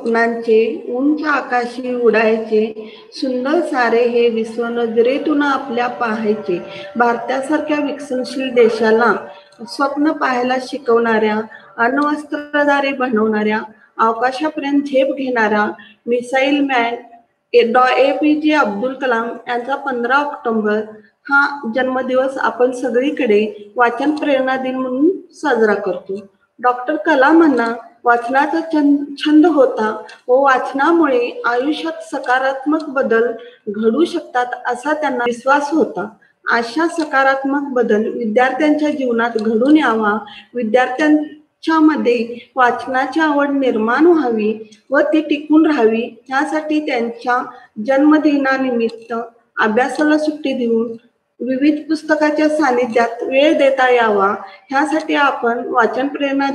स्वप्नांचे उंच आकाशी उडायचे, सुंदर सारे हे विश्व नजरेतून आपल्या पाहायचे. भारतासारख्या विकसनशील देशाला स्वप्न पाहायला शिकवणाऱ्या, अण्वस्त्रधारी बनवणाऱ्या, अवकाशापर्यंत झेप घेणारा मिसाईल मॅन डॉ. ए.पी.जे. अब्दुल कलाम यांचा 15 ऑक्टोबर हा जन्मदिवस आपण सगळीकडे वाचन प्रेरणा दिन म्हणून साजरा करतो. डॉक्टर कलामांना वाचनाचा छंद होता व वाचनामुळे आयुष्यात सकारात्मक बदल घडू शकतात असा त्यांना विश्वास होता. अशा सकारात्मक बदल विद्यार्थ्यांच्या जीवनात घडून यावा, विद्यार्थ्यांच्या मध्ये वाचनाची आवड निर्माण व्हावी व ती टिकून राहावी, यासाठी त्यांच्या जन्मदिनानिमित्त अभ्यासाला सुट्टी देऊन विविध पुस्तकाच्या सानिध्यात वेळ देता यावा, ह्यासाठी आपण वाचन प्रेरणा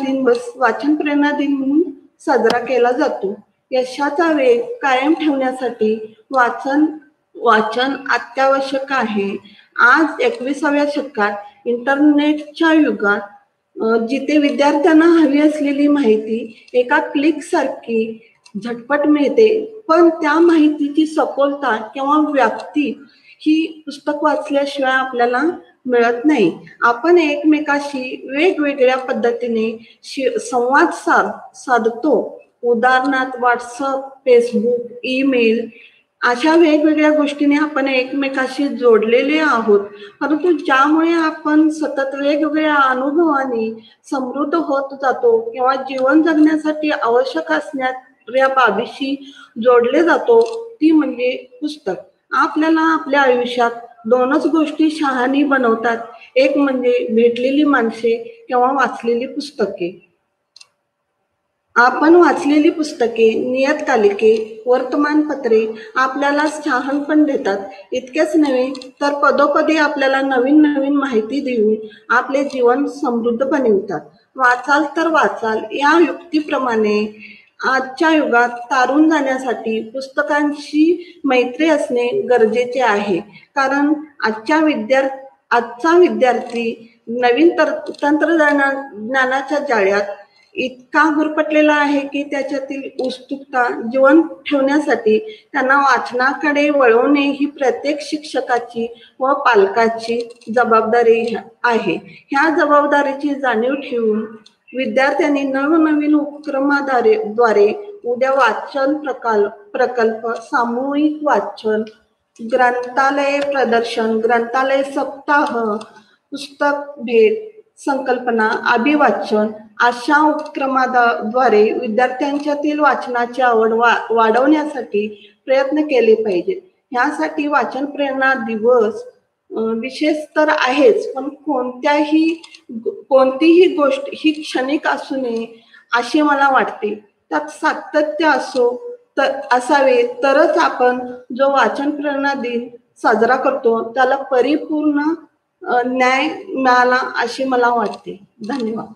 दिन म्हणून साजरा केला जातो. यशाचा वेग कायम ठेवण्यासाठी वाचन अत्यावश्यक आहे. आज 21व्या शतकात इंटरनेटच्या युगात जिथे विद्यार्थ्यांना हवी असलेली माहिती एका क्लिक सारखी झटपट मिळते, पण त्या माहितीची सखोलता किंवा व्याप्ती ही पुस्तक वाचल्याशिवाय आपल्याला मिळत नाही. आपण एकमेकाशी वेगवेगळ्या पद्धतीने संवाद साधतो. उदाहरणार्थ व्हॉट्सअप, फेसबुक, ईमेल अशा वेगवेगळ्या गोष्टीने आपण एकमेकाशी जोडलेले आहोत. परंतु ज्यामुळे आपण सतत वेगवेगळ्या अनुभवाने समृद्ध होत जातो किंवा जीवन जगण्यासाठी आवश्यक असणाऱ्या बाबीशी जोडले जातो, ती म्हणजे पुस्तक. आपल्याला आपल्या आयुष्यात दोनच गोष्टी शहाणी बनवतात, एक म्हणजे भेटलेली माणसे किंवा वाचलेली पुस्तके. आपण वाचलेली पुस्तके, नियतकालिके, वर्तमानपत्रे आपल्याला शहाणपण देतात. इतकेच नव्हे तर पदोपदी आपल्याला नवीन नवीन माहिती देऊन आपले जीवन समृद्ध बनवितात. वाचाल तर वाचाल या युक्तीप्रमाणे आजच्या युगात तारून जाण्यासाठी पुस्तकांशी मैत्री असणे गरजेचे आहे. कारण आजचा विद्यार्थी नवीन तंत्रज्ञानाच्या जाळ्यात इतका गुरफटलेला आहे की त्याच्यातील उत्सुकता जिवंत ठेवण्यासाठी त्यांना वाचनाकडे वळवणे ही प्रत्येक शिक्षकाची व पालकाची जबाबदारी आहे. ह्या जबाबदारीची जाणीव ठेवून विद्यार्थ्यांनी नवनवीन उपक्रमाद्वारे उद्या वाचन प्रकल्प, सामूहिक वाचन, ग्रंथालय प्रदर्शन, ग्रंथालय सप्ताह, पुस्तक भेट, संकल्पना, अभिवाचन अशा उपक्रमाद्वारे विद्यार्थ्यांच्यातील वाचनाची आवड वाढवण्यासाठी प्रयत्न केले पाहिजेत. ह्यासाठी वाचन प्रेरणा दिवस विशेष तर आहेच, पण कोणतीही गोष्ट ही क्षणिक असू नये असे मला वाटते. त्यात सातत्य असावे, तरच आपण जो वाचन प्रेरणा दिन साजरा करतो त्याला परिपूर्ण न्याय मिळाला असे मला वाटते. धन्यवाद.